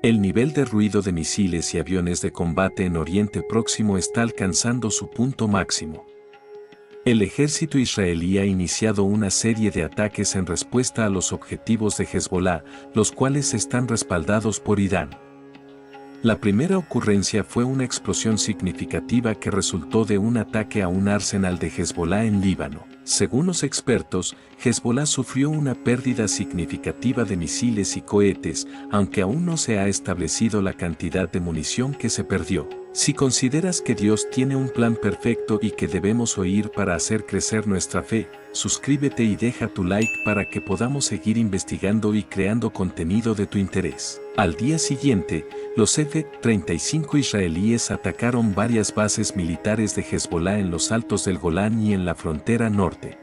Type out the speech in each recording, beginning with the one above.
El nivel de ruido de misiles y aviones de combate en Oriente Próximo está alcanzando su punto máximo. El ejército israelí ha iniciado una serie de ataques en respuesta a los objetivos de Hezbolá, los cuales están respaldados por Irán. La primera ocurrencia fue una explosión significativa que resultó de un ataque a un arsenal de Hezbolá en Líbano. Según los expertos, Hezbolá sufrió una pérdida significativa de misiles y cohetes, aunque aún no se ha establecido la cantidad de munición que se perdió. Si consideras que Dios tiene un plan perfecto y que debemos oír para hacer crecer nuestra fe, suscríbete y deja tu like para que podamos seguir investigando y creando contenido de tu interés. Al día siguiente, los F-35 israelíes atacaron varias bases militares de Hezbolá en los altos del Golán y en la frontera norte.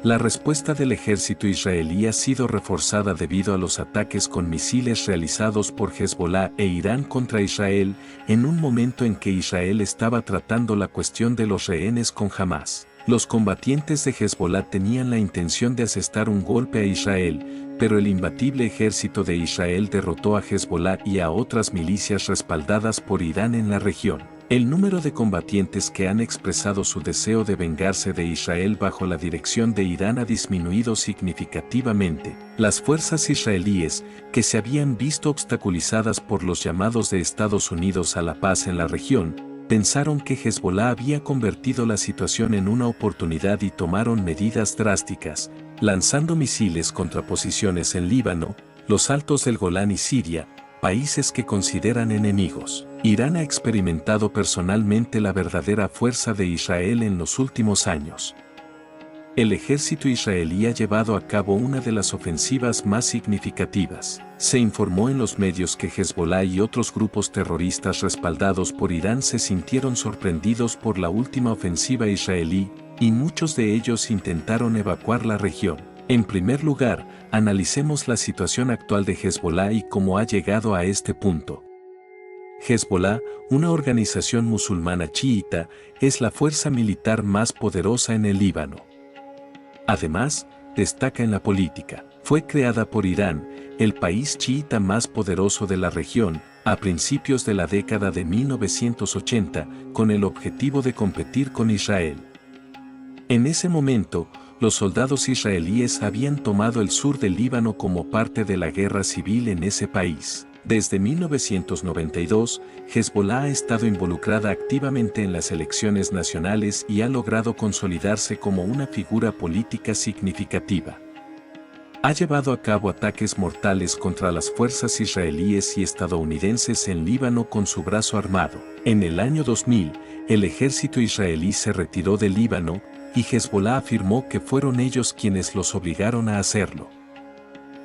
La respuesta del ejército israelí ha sido reforzada debido a los ataques con misiles realizados por Hezbolá e Irán contra Israel, en un momento en que Israel estaba tratando la cuestión de los rehenes con Hamás. Los combatientes de Hezbolá tenían la intención de asestar un golpe a Israel, pero el imbatible ejército de Israel derrotó a Hezbolá y a otras milicias respaldadas por Irán en la región. El número de combatientes que han expresado su deseo de vengarse de Israel bajo la dirección de Irán ha disminuido significativamente. Las fuerzas israelíes, que se habían visto obstaculizadas por los llamados de Estados Unidos a la paz en la región, pensaron que Hezbolá había convertido la situación en una oportunidad y tomaron medidas drásticas, lanzando misiles contra posiciones en Líbano, los altos del Golán y Siria, países que consideran enemigos. Irán ha experimentado personalmente la verdadera fuerza de Israel en los últimos años. El ejército israelí ha llevado a cabo una de las ofensivas más significativas. Se informó en los medios que Hezbolá y otros grupos terroristas respaldados por Irán se sintieron sorprendidos por la última ofensiva israelí, y muchos de ellos intentaron evacuar la región. En primer lugar, analicemos la situación actual de Hezbolá y cómo ha llegado a este punto. Hezbolá, una organización musulmana chiita, es la fuerza militar más poderosa en el Líbano. Además, destaca en la política. Fue creada por Irán, el país chiita más poderoso de la región, a principios de la década de 1980, con el objetivo de competir con Israel. En ese momento, los soldados israelíes habían tomado el sur del Líbano como parte de la guerra civil en ese país. Desde 1992, Hezbolá ha estado involucrada activamente en las elecciones nacionales y ha logrado consolidarse como una figura política significativa. Ha llevado a cabo ataques mortales contra las fuerzas israelíes y estadounidenses en Líbano con su brazo armado. En el año 2000, el ejército israelí se retiró del Líbano, y Hezbolá afirmó que fueron ellos quienes los obligaron a hacerlo.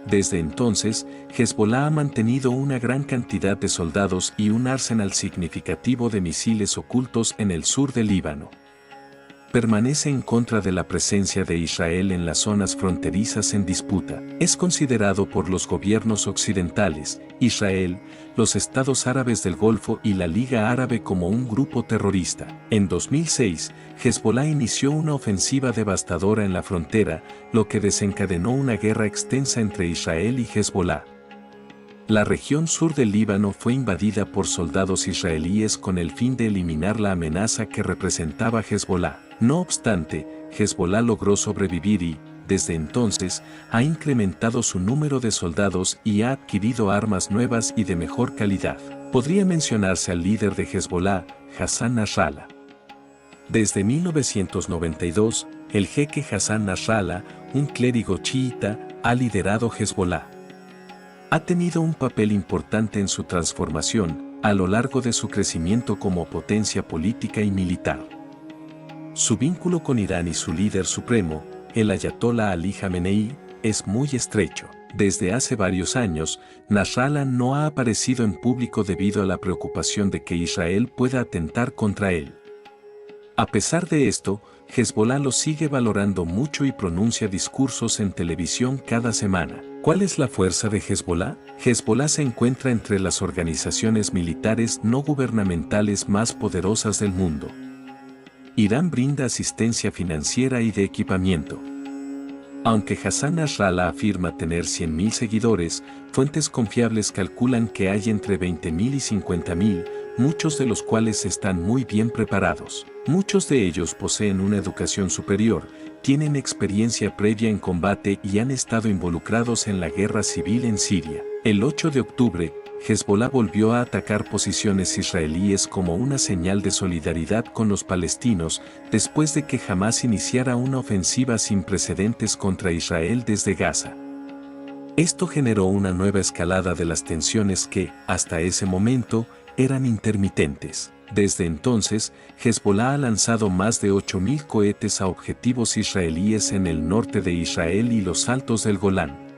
Desde entonces, Hezbolá ha mantenido una gran cantidad de soldados y un arsenal significativo de misiles ocultos en el sur del Líbano. Permanece en contra de la presencia de Israel en las zonas fronterizas en disputa. Es considerado por los gobiernos occidentales, Israel, los Estados Árabes del Golfo y la Liga Árabe como un grupo terrorista. En 2006, Hezbolá inició una ofensiva devastadora en la frontera, lo que desencadenó una guerra extensa entre Israel y Hezbolá. La región sur del Líbano fue invadida por soldados israelíes con el fin de eliminar la amenaza que representaba Hezbolá. No obstante, Hezbolá logró sobrevivir y, desde entonces, ha incrementado su número de soldados y ha adquirido armas nuevas y de mejor calidad. Podría mencionarse al líder de Hezbolá, Hassan Nasrallah. Desde 1992, el jeque Hassan Nasrallah, un clérigo chiita, ha liderado Hezbolá. Ha tenido un papel importante en su transformación, a lo largo de su crecimiento como potencia política y militar. Su vínculo con Irán y su líder supremo, el ayatolá Ali Jamenei, es muy estrecho. Desde hace varios años, Nasrallah no ha aparecido en público debido a la preocupación de que Israel pueda atentar contra él. A pesar de esto, Hezbolá lo sigue valorando mucho y pronuncia discursos en televisión cada semana. ¿Cuál es la fuerza de Hezbolá? Hezbolá se encuentra entre las organizaciones militares no gubernamentales más poderosas del mundo. Irán brinda asistencia financiera y de equipamiento. Aunque Hassan Nasrallah afirma tener 100.000 seguidores, fuentes confiables calculan que hay entre 20.000 y 50.000, muchos de los cuales están muy bien preparados. Muchos de ellos poseen una educación superior, tienen experiencia previa en combate y han estado involucrados en la guerra civil en Siria. El 8 de octubre, Hezbollah volvió a atacar posiciones israelíes como una señal de solidaridad con los palestinos, después de que Hamás iniciara una ofensiva sin precedentes contra Israel desde Gaza. Esto generó una nueva escalada de las tensiones que, hasta ese momento, eran intermitentes. Desde entonces, Hezbollah ha lanzado más de 8.000 cohetes a objetivos israelíes en el norte de Israel y los altos del Golán.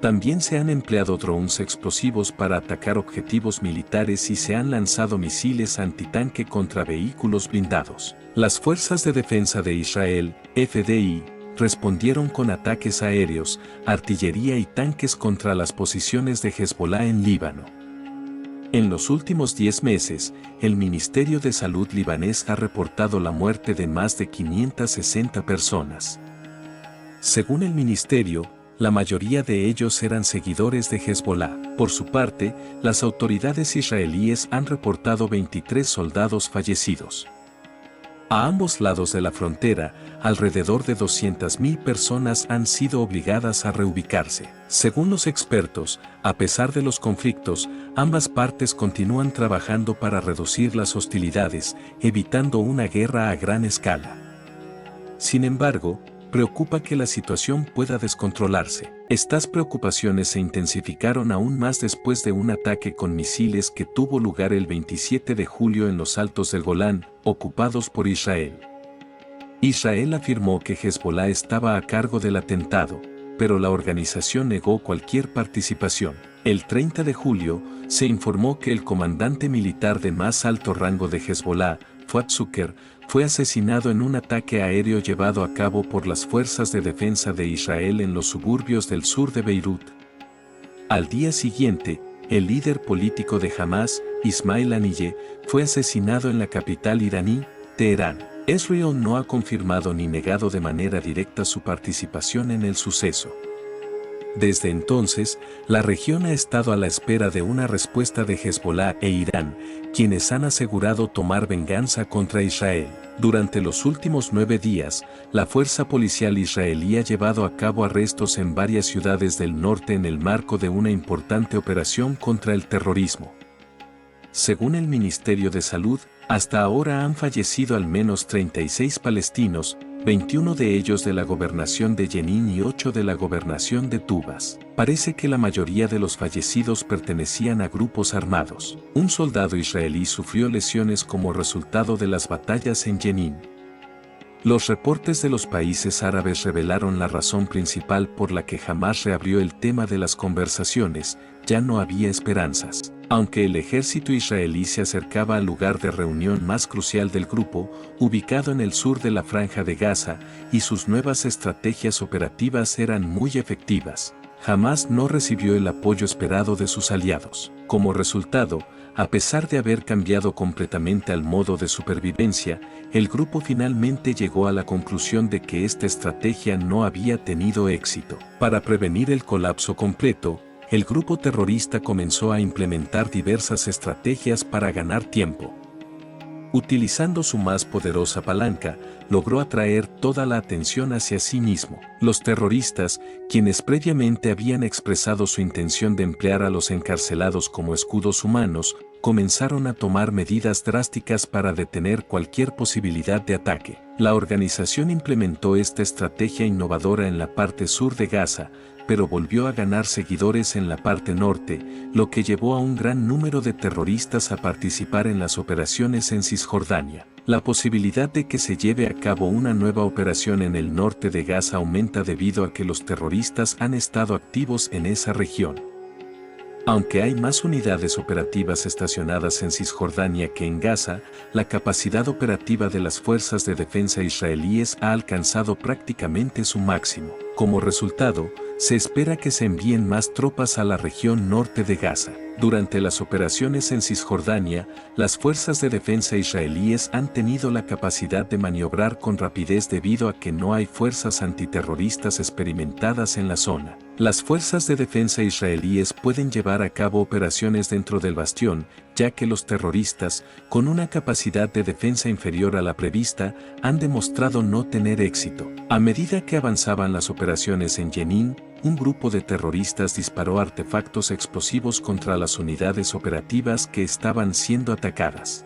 También se han empleado drones explosivos para atacar objetivos militares y se han lanzado misiles antitanque contra vehículos blindados. Las Fuerzas de Defensa de Israel, FDI, respondieron con ataques aéreos, artillería y tanques contra las posiciones de Hezbollah en Líbano. En los últimos 10 meses, el Ministerio de Salud libanés ha reportado la muerte de más de 560 personas. Según el ministerio, la mayoría de ellos eran seguidores de Hezbollah. Por su parte, las autoridades israelíes han reportado 23 soldados fallecidos. A ambos lados de la frontera, alrededor de 200.000 personas han sido obligadas a reubicarse. Según los expertos, a pesar de los conflictos, ambas partes continúan trabajando para reducir las hostilidades, evitando una guerra a gran escala. Sin embargo, preocupa que la situación pueda descontrolarse. Estas preocupaciones se intensificaron aún más después de un ataque con misiles que tuvo lugar el 27 de julio en los altos del Golán, ocupados por Israel. Israel afirmó que Hezbollah estaba a cargo del atentado, pero la organización negó cualquier participación. El 30 de julio, se informó que el comandante militar de más alto rango de Hezbollah, Fuad Zucker, fue asesinado en un ataque aéreo llevado a cabo por las Fuerzas de Defensa de Israel en los suburbios del sur de Beirut. Al día siguiente, el líder político de Hamás, Ismail Haniyeh, fue asesinado en la capital iraní, Teherán. Israel no ha confirmado ni negado de manera directa su participación en el suceso. Desde entonces, la región ha estado a la espera de una respuesta de Hezbollah e Irán, quienes han asegurado tomar venganza contra Israel. Durante los últimos 9 días, la fuerza policial israelí ha llevado a cabo arrestos en varias ciudades del norte en el marco de una importante operación contra el terrorismo. Según el Ministerio de Salud, hasta ahora han fallecido al menos 36 palestinos, 21 de ellos de la gobernación de Jenin y 8 de la gobernación de Tubas. Parece que la mayoría de los fallecidos pertenecían a grupos armados. Un soldado israelí sufrió lesiones como resultado de las batallas en Jenin. Los reportes de los países árabes revelaron la razón principal por la que jamás reabrió el tema de las conversaciones: ya no había esperanzas. Aunque el ejército israelí se acercaba al lugar de reunión más crucial del grupo, ubicado en el sur de la Franja de Gaza, y sus nuevas estrategias operativas eran muy efectivas, Hamás no recibió el apoyo esperado de sus aliados. Como resultado, a pesar de haber cambiado completamente al modo de supervivencia, el grupo finalmente llegó a la conclusión de que esta estrategia no había tenido éxito. Para prevenir el colapso completo, el grupo terrorista comenzó a implementar diversas estrategias para ganar tiempo. Utilizando su más poderosa palanca, logró atraer toda la atención hacia sí mismo. Los terroristas, quienes previamente habían expresado su intención de emplear a los encarcelados como escudos humanos, comenzaron a tomar medidas drásticas para detener cualquier posibilidad de ataque. La organización implementó esta estrategia innovadora en la parte sur de Gaza, pero volvió a ganar seguidores en la parte norte, lo que llevó a un gran número de terroristas a participar en las operaciones en Cisjordania. La posibilidad de que se lleve a cabo una nueva operación en el norte de Gaza aumenta debido a que los terroristas han estado activos en esa región. Aunque hay más unidades operativas estacionadas en Cisjordania que en Gaza, la capacidad operativa de las fuerzas de defensa israelíes ha alcanzado prácticamente su máximo. Como resultado, se espera que se envíen más tropas a la región norte de Gaza. Durante las operaciones en Cisjordania, las fuerzas de defensa israelíes han tenido la capacidad de maniobrar con rapidez debido a que no hay fuerzas antiterroristas experimentadas en la zona. Las fuerzas de defensa israelíes pueden llevar a cabo operaciones dentro del bastión, ya que los terroristas, con una capacidad de defensa inferior a la prevista, han demostrado no tener éxito. A medida que avanzaban las operaciones en Jenin, un grupo de terroristas disparó artefactos explosivos contra las unidades operativas que estaban siendo atacadas.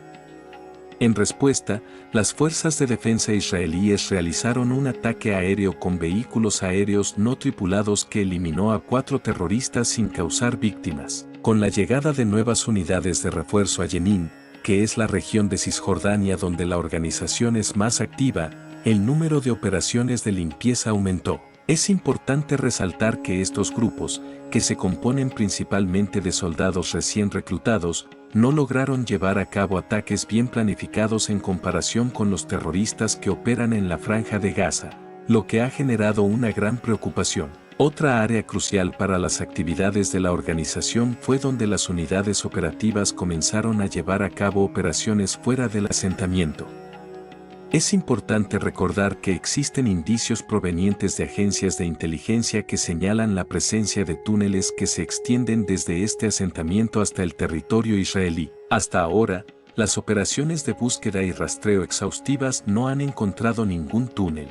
En respuesta, las fuerzas de defensa israelíes realizaron un ataque aéreo con vehículos aéreos no tripulados que eliminó a 4 terroristas sin causar víctimas. Con la llegada de nuevas unidades de refuerzo a Jenin, que es la región de Cisjordania donde la organización es más activa, el número de operaciones de limpieza aumentó. Es importante resaltar que estos grupos, que se componen principalmente de soldados recién reclutados, no lograron llevar a cabo ataques bien planificados en comparación con los terroristas que operan en la Franja de Gaza, lo que ha generado una gran preocupación. Otra área crucial para las actividades de la organización fue donde las unidades operativas comenzaron a llevar a cabo operaciones fuera del asentamiento. Es importante recordar que existen indicios provenientes de agencias de inteligencia que señalan la presencia de túneles que se extienden desde este asentamiento hasta el territorio israelí. Hasta ahora, las operaciones de búsqueda y rastreo exhaustivas no han encontrado ningún túnel.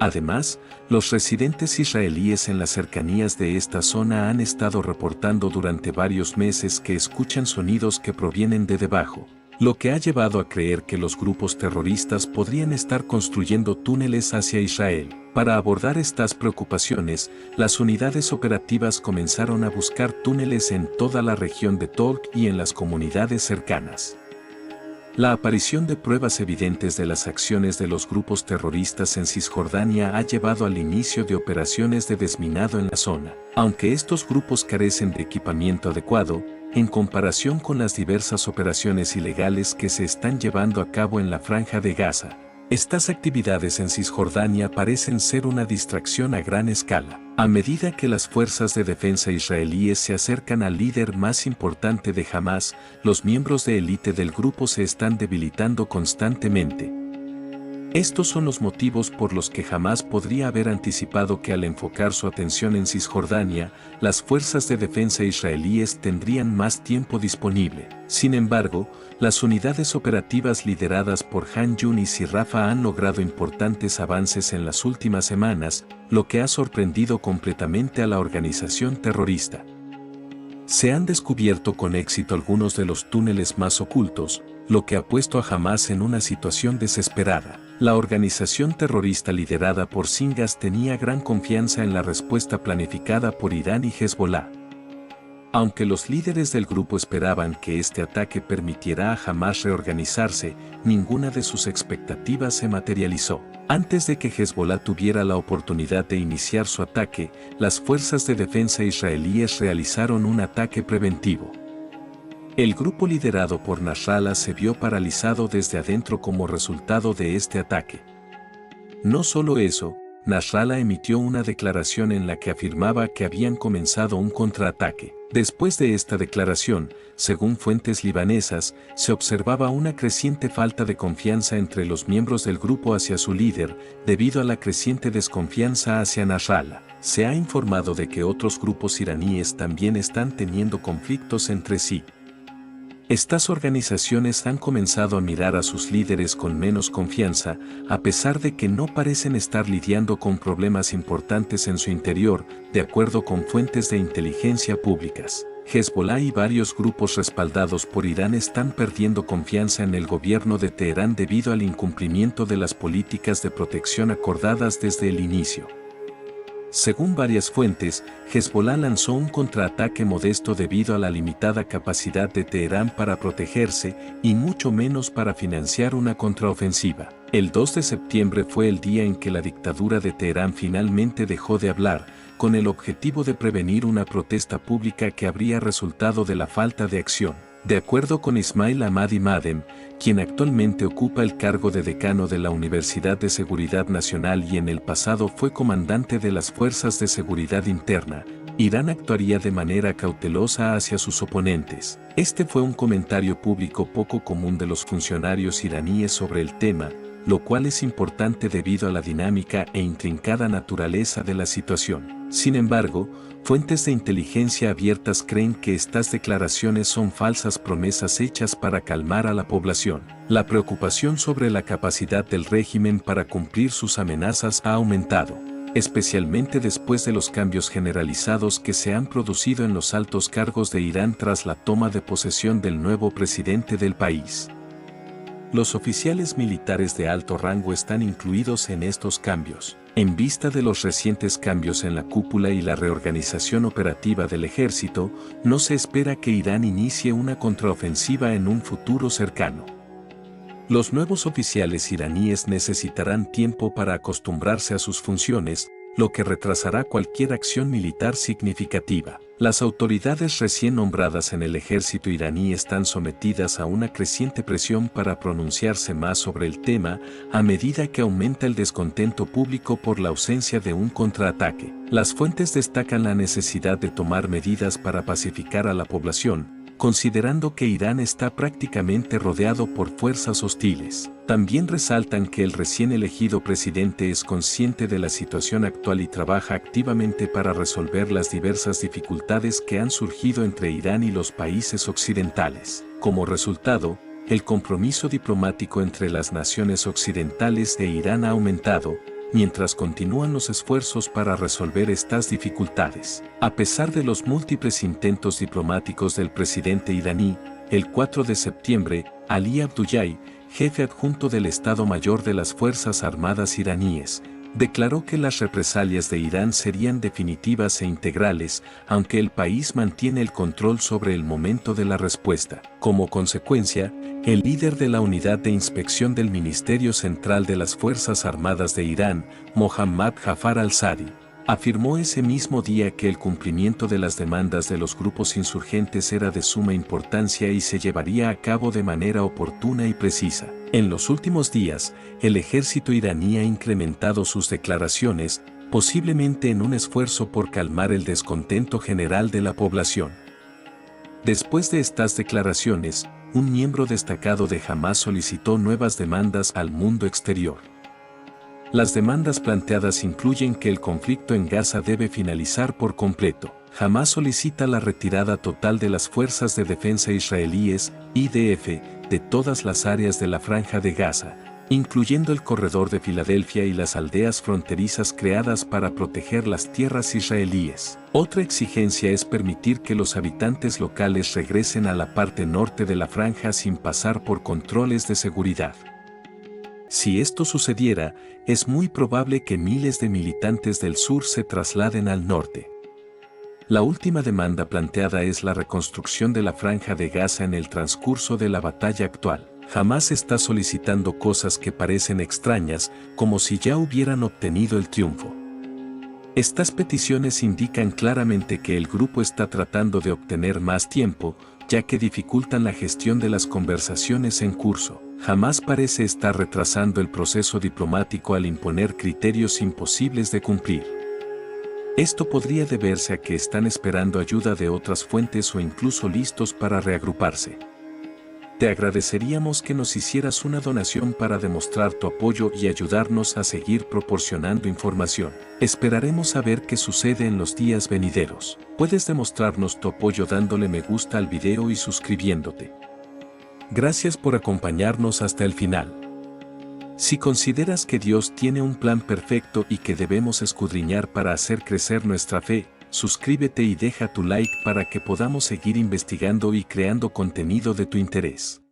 Además, los residentes israelíes en las cercanías de esta zona han estado reportando durante varios meses que escuchan sonidos que provienen de debajo, lo que ha llevado a creer que los grupos terroristas podrían estar construyendo túneles hacia Israel. Para abordar estas preocupaciones, las unidades operativas comenzaron a buscar túneles en toda la región de Tork y en las comunidades cercanas. La aparición de pruebas evidentes de las acciones de los grupos terroristas en Cisjordania ha llevado al inicio de operaciones de desminado en la zona. Aunque estos grupos carecen de equipamiento adecuado, en comparación con las diversas operaciones ilegales que se están llevando a cabo en la Franja de Gaza, estas actividades en Cisjordania parecen ser una distracción a gran escala. A medida que las fuerzas de defensa israelíes se acercan al líder más importante de Hamás, los miembros de élite del grupo se están debilitando constantemente. Estos son los motivos por los que Hamás podría haber anticipado que al enfocar su atención en Cisjordania, las fuerzas de defensa israelíes tendrían más tiempo disponible. Sin embargo, las unidades operativas lideradas por Han Yunis y Rafa han logrado importantes avances en las últimas semanas, lo que ha sorprendido completamente a la organización terrorista. Se han descubierto con éxito algunos de los túneles más ocultos, lo que ha puesto a Hamás en una situación desesperada. La organización terrorista liderada por Singas tenía gran confianza en la respuesta planificada por Irán y Hezbolá. Aunque los líderes del grupo esperaban que este ataque permitiera a Hamás reorganizarse, ninguna de sus expectativas se materializó. Antes de que Hezbolá tuviera la oportunidad de iniciar su ataque, las fuerzas de defensa israelíes realizaron un ataque preventivo. El grupo liderado por Nasrallah se vio paralizado desde adentro como resultado de este ataque. No solo eso, Nasrallah emitió una declaración en la que afirmaba que habían comenzado un contraataque. Después de esta declaración, según fuentes libanesas, se observaba una creciente falta de confianza entre los miembros del grupo hacia su líder, debido a la creciente desconfianza hacia Nasrallah. Se ha informado de que otros grupos iraníes también están teniendo conflictos entre sí. Estas organizaciones han comenzado a mirar a sus líderes con menos confianza, a pesar de que no parecen estar lidiando con problemas importantes en su interior, de acuerdo con fuentes de inteligencia públicas. Hezbolá y varios grupos respaldados por Irán están perdiendo confianza en el gobierno de Teherán debido al incumplimiento de las políticas de protección acordadas desde el inicio. Según varias fuentes, Hezbolá lanzó un contraataque modesto debido a la limitada capacidad de Teherán para protegerse y mucho menos para financiar una contraofensiva. El 2 de septiembre fue el día en que la dictadura de Teherán finalmente dejó de hablar, con el objetivo de prevenir una protesta pública que habría resultado de la falta de acción. De acuerdo con Ismail Ahmadi Madem, quien actualmente ocupa el cargo de decano de la Universidad de Seguridad Nacional y en el pasado fue comandante de las Fuerzas de Seguridad Interna, Irán actuaría de manera cautelosa hacia sus oponentes. Este fue un comentario público poco común de los funcionarios iraníes sobre el tema, lo cual es importante debido a la dinámica e intrincada naturaleza de la situación. Sin embargo, fuentes de inteligencia abiertas creen que estas declaraciones son falsas promesas hechas para calmar a la población. La preocupación sobre la capacidad del régimen para cumplir sus amenazas ha aumentado, especialmente después de los cambios generalizados que se han producido en los altos cargos de Irán tras la toma de posesión del nuevo presidente del país. Los oficiales militares de alto rango están incluidos en estos cambios. En vista de los recientes cambios en la cúpula y la reorganización operativa del ejército, no se espera que Irán inicie una contraofensiva en un futuro cercano. Los nuevos oficiales iraníes necesitarán tiempo para acostumbrarse a sus funciones, lo que retrasará cualquier acción militar significativa. Las autoridades recién nombradas en el ejército iraní están sometidas a una creciente presión para pronunciarse más sobre el tema a medida que aumenta el descontento público por la ausencia de un contraataque. Las fuentes destacan la necesidad de tomar medidas para pacificar a la población, considerando que Irán está prácticamente rodeado por fuerzas hostiles. También resaltan que el recién elegido presidente es consciente de la situación actual y trabaja activamente para resolver las diversas dificultades que han surgido entre Irán y los países occidentales. Como resultado, el compromiso diplomático entre las naciones occidentales e Irán ha aumentado, mientras continúan los esfuerzos para resolver estas dificultades. A pesar de los múltiples intentos diplomáticos del presidente iraní, el 4 de septiembre, Ali Abdullahi, jefe adjunto del Estado Mayor de las Fuerzas Armadas iraníes, declaró que las represalias de Irán serían definitivas e integrales, aunque el país mantiene el control sobre el momento de la respuesta. Como consecuencia, el líder de la Unidad de Inspección del Ministerio Central de las Fuerzas Armadas de Irán, Mohammad Jafar al-Sadi, afirmó ese mismo día que el cumplimiento de las demandas de los grupos insurgentes era de suma importancia y se llevaría a cabo de manera oportuna y precisa. En los últimos días, el ejército iraní ha incrementado sus declaraciones, posiblemente en un esfuerzo por calmar el descontento general de la población. Después de estas declaraciones, un miembro destacado de Hamás solicitó nuevas demandas al mundo exterior. Las demandas planteadas incluyen que el conflicto en Gaza debe finalizar por completo. Hamás solicita la retirada total de las Fuerzas de Defensa Israelíes, IDF, de todas las áreas de la Franja de Gaza, incluyendo el corredor de Filadelfia y las aldeas fronterizas creadas para proteger las tierras israelíes. Otra exigencia es permitir que los habitantes locales regresen a la parte norte de la franja sin pasar por controles de seguridad. Si esto sucediera, es muy probable que miles de militantes del sur se trasladen al norte. La última demanda planteada es la reconstrucción de la Franja de Gaza en el transcurso de la batalla actual. Hamás está solicitando cosas que parecen extrañas, como si ya hubieran obtenido el triunfo. Estas peticiones indican claramente que el grupo está tratando de obtener más tiempo, ya que dificultan la gestión de las conversaciones en curso. Hamás parece estar retrasando el proceso diplomático al imponer criterios imposibles de cumplir. Esto podría deberse a que están esperando ayuda de otras fuentes o incluso listos para reagruparse. Te agradeceríamos que nos hicieras una donación para demostrar tu apoyo y ayudarnos a seguir proporcionando información. Esperaremos saber qué sucede en los días venideros. Puedes demostrarnos tu apoyo dándole me gusta al video y suscribiéndote. Gracias por acompañarnos hasta el final. Si consideras que Dios tiene un plan perfecto y que debemos escudriñar para hacer crecer nuestra fe, suscríbete y deja tu like para que podamos seguir investigando y creando contenido de tu interés.